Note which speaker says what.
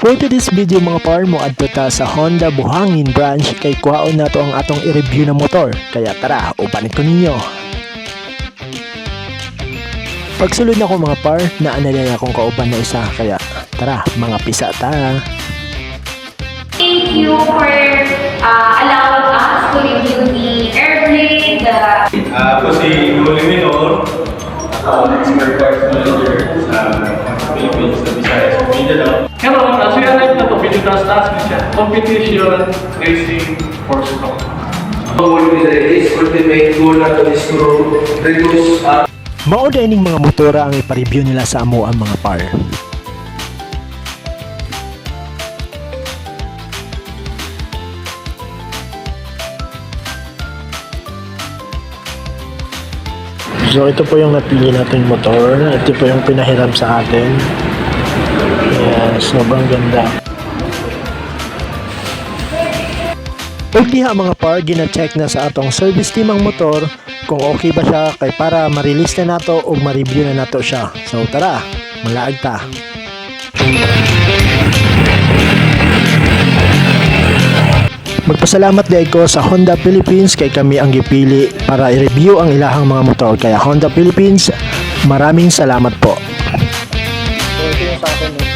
Speaker 1: For today's video mga par, mo adto ta sa Honda Buhangin branch kay kuhaon na to ang atong i-review na motor. Kaya tara, upanin ko ninyo. Pagsulod na ko mga par, naanalay akong kauban na isa. Kaya tara, mga pisa ta.
Speaker 2: Thank you for allowing us to review the Airblade.
Speaker 3: Ako si Luli Minor, ako expert parts manager sa Philippines sa Visayas, Mindanao.
Speaker 4: Hello, nasuyanan na to pinitras task niya. Competition racing for stock.
Speaker 5: Goal with the race, ultimate goal na to is to reduce
Speaker 1: Mao dining mga motora ang ipa-review nila sa amo ang mga par. So ito po yung napili nating motor. Ito po yung pinahiram sa atin. Ayan, sobrang ganda. Pag diha mga par, gina-check na sa atong service team ang motor kung okay ba siya kay para ma-release na nato o ma-review na nato siya. So tara, malaag ta. Magpasalamat din ko sa Honda Philippines kay kami ang gipili para i-review ang ilahang mga motor. Kaya Honda Philippines, maraming salamat po. So ito yung sa akin.